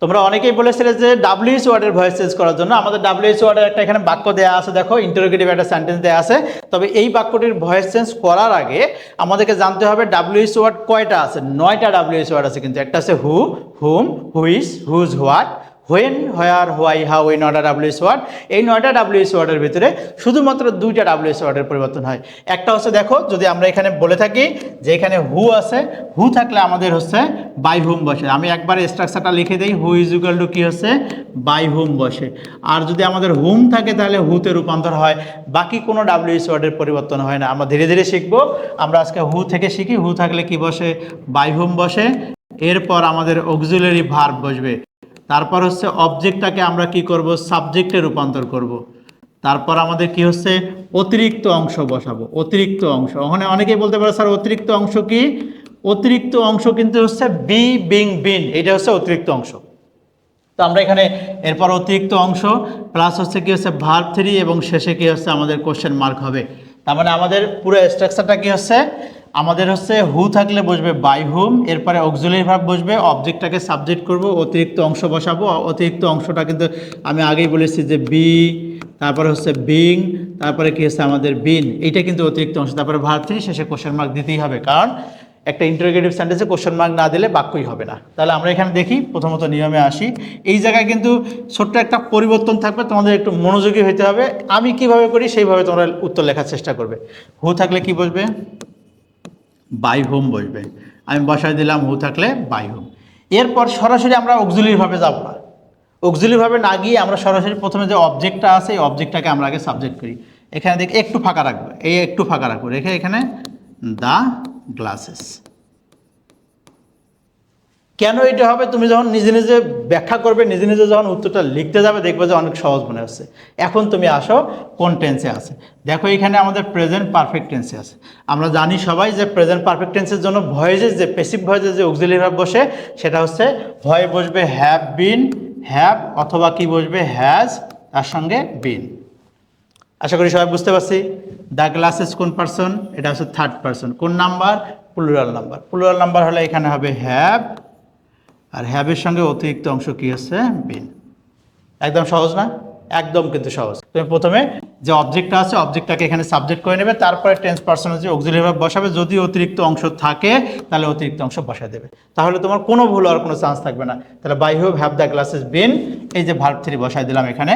তোমরা অনেকেই বলেছিলে যে ডাব্লিউএইচ ওয়ার্ডের ভয়েস চেঞ্জ করার জন্য। আমাদের ডাব্লিউএইচ ওয়ার্ডের একটা এখানে বাক্য দেওয়া আছে, দেখো ইন্টারোগেটিভ একটা সেন্টেন্স দেওয়া আছে। তবে এই বাক্যটির ভয়েস চেঞ্জ করার আগে আমাদেরকে জানতে হবে ডাব্লিউএইচ ওয়ার্ড কয়টা আছে। 9টা ডাব্লিউএইচ ওয়ার্ড আছে, কিন্তু একটা আছে who, whom, which, whose, what, when, where, why, how, এই 9টা ডাব্লিউএইচ ওয়ার্ড। এই 9টা ডাব্লিউএইচ ওয়ার্ডের ভিতরে শুধুমাত্র 2টা ডাব্লিউএইচ ওয়ার্ডের পরিবর্তন হয়। একটা হচ্ছে দেখো, যদি আমরা এখানে বলে থাকি যে এখানে হু আছে, হু থাকলে আমাদের হচ্ছে বাই হুম বসে। আমি একবারে স্ট্রাকচারটা লিখে দিই, হু ইজ ইকুয়াল টু কী হচ্ছে বাই হুম বসে। আর যদি আমাদের হুম থাকে তাহলে হুতে রূপান্তর হয়, বাকি কোনো ডাব্লিউএইচ ওয়ার্ডের পরিবর্তন হয় না। আমরা ধীরে ধীরে শিখবো। আমরা আজকে হু থেকে শিখি। হু থাকলে কি বসে, বাই হুম বসে। এরপর আমাদের অক্সিলারি ভার্ব বসবে। তারপর হচ্ছে অবজেক্টটাকে আমরা কি করব, সাবজেক্টে রূপান্তর করব। তারপর আমাদের কি হচ্ছে অতিরিক্ত অংশ বসাবো। অতিরিক্ত অংশ, ওখানে অনেকেই বলতে পারে স্যার অতিরিক্ত অংশ কি? অতিরিক্ত অংশ কিন্তু হচ্ছে বি, বিং, বিন, এটা হচ্ছে অতিরিক্ত অংশ। তো আমরা এখানে এরপর অতিরিক্ত অংশ প্লাস হচ্ছে কি হচ্ছে ভার্ব 3 এবং শেষে কি হচ্ছে আমাদের কোশ্চেন মার্ক হবে। তার মানে আমাদের পুরো স্ট্রাকচারটা কি হচ্ছে, আমাদের হচ্ছে হু থাকলে বসবে বাই হুম, এরপরে অক্সিলারি ভার্ব বসবে, অবজেক্টটাকে সাবজেক্ট করব, অতিরিক্ত অংশ বসাবো। অতিরিক্ত অংশটা কিন্তু আমি আগেই বলেছি যে বি, তারপরে হচ্ছে বিং, তারপরে কি হচ্ছে আমাদের বিন, এইটা কিন্তু অতিরিক্ত অংশ। তারপরে ভার্ব 3, শেষে কোশ্চেন মার্ক দিতেই হবে, কারণ একটা ইন্টারোগেটিভ সেন্টেন্সে কোশ্চেন মার্ক না দিলে বাক্যই হবে না। তাহলে আমরা এখানে দেখি, প্রথমত নিয়মে আসি। এই জায়গায় কিন্তু ছোট্ট একটা পরিবর্তন থাকবে, তোমাদের একটু মনোযোগী হতে হবে। আমি কিভাবে করি সেইভাবে তোমরা উত্তর লেখার চেষ্টা করবে। হু থাকলে কি বসবে, বাই হোম বসবে। আমি বসায় দিলাম হু থাকলে বাই হোম। এরপর সরাসরি আমরা অক্সিলারিভাবে যাব না। অক্সিলারিভাবে না গিয়ে আমরা সরাসরি প্রথমে যে অবজেক্টটা আছে এই অবজেক্টটাকে আমরা আগে সাবজেক্ট করি। এখানে দেখি একটু ফাঁকা রাখবো, এই একটু ফাঁকা রাখবো, রেখে এখানে দ্য গ্লাসেস। কেন এটা হবে, তুমি যখন নিজে নিজে ব্যাখ্যা করবে, নিজে নিজে যখন উত্তরটা লিখতে যাবে, দেখবে যে অনেক সহজ মনে হচ্ছে। এখন তুমি আসো কোন টেন্সে আছে। দেখো এখানে আমাদের প্রেজেন্ট পারফেক্ট টেন্সে আছে। আমরা জানি সবাই যে প্রেজেন্ট পারফেক্ট টেন্সের জন্য ভয়েসের যে প্যাসিভ ভয়েসের যে অক্সিলারি ভার্ব বসে, সেটা হচ্ছে হয় বসবে হ্যাভ বিন, হ্যাভ, অথবা কি বসবে হ্যাজ, তার সঙ্গে বিন। আশা করি সবাই বুঝতে পারছি। দ্য গ্লাসেস কোন পারসন, এটা হচ্ছে থার্ড পারসন। কোন number, plural number. Plural number হলে এখানে হবে হ্যাভ, আর হ্যাভের সঙ্গে অতিরিক্ত অংশ কি হচ্ছে বিন। একদম সহজ না? একদম কিন্তু সহজ। তুমি প্রথমে যে অবজেক্টটা আছে অবজেক্টটাকে এখানে সাবজেক্ট করে নেবে, তারপরে টেন্স পারসনের যে অক্সিলারি ভার্ব বসাবে। যদি অতিরিক্ত অংশ থাকে তাহলে অতিরিক্ত অংশ বসায় দেবে, তাহলে তোমার কোনো ভুল হওয়ার কোনো চান্স থাকবে না। তাহলে by hope have the glasses been, এই যে ভার্ব 3 বসায় দিলাম এখানে,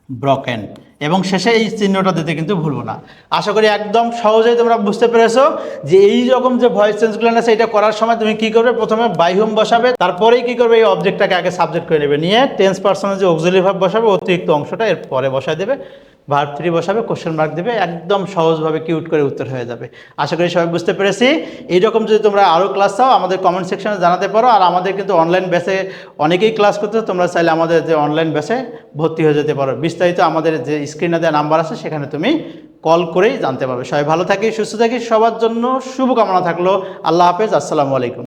ব্রকেন, এবং শেষে এই চিহ্নটা দিতে কিন্তু ভুলবো না। আশা করি একদম সহজেই তোমরা বুঝতে পেরেছো যে এই রকম যে ভয়েস চেঞ্জগুলো আছে এটা করার সময় তুমি কি করবে, প্রথমে বাই হুম বসাবে, তারপরেই কি করবে এই অবজেক্টটাকে আগে সাবজেক্ট করে নেবে, নিয়ে টেন্স পারসনের যে অক্সিলারি ভার্ব বসাবে অতিরিক্ত অংশটা এর পরে বসায় দেবে, ভার্ব 3 বসাবে, কোশ্চেন মার্ক দেবে, একদম সহজভাবে কিউট করে উত্তর হয়ে যাবে। আশা করি সবাই বুঝতে পেরেছি। এইরকম যদি তোমরা আরও ক্লাস চাও আমাদের কমেন্ট সেকশনে জানাতে পারো। আর আমাদের কিন্তু অনলাইন ব্যাচে অনেকেই ক্লাস করতে, তোমরা চাইলে আমাদের যে অনলাইন ব্যাচে ভর্তি হয়ে যেতে পারো। বিস্তারিত আমাদের যে স্ক্রিনে দেওয়া নাম্বার আছে সেখানে তুমি কল করেই জানতে পারবে। সবাই ভালো থাকি, সুস্থ থাকি, সবার জন্য শুভকামনা থাকলো। আল্লাহ হাফেজ, আসসালামু আলাইকুম।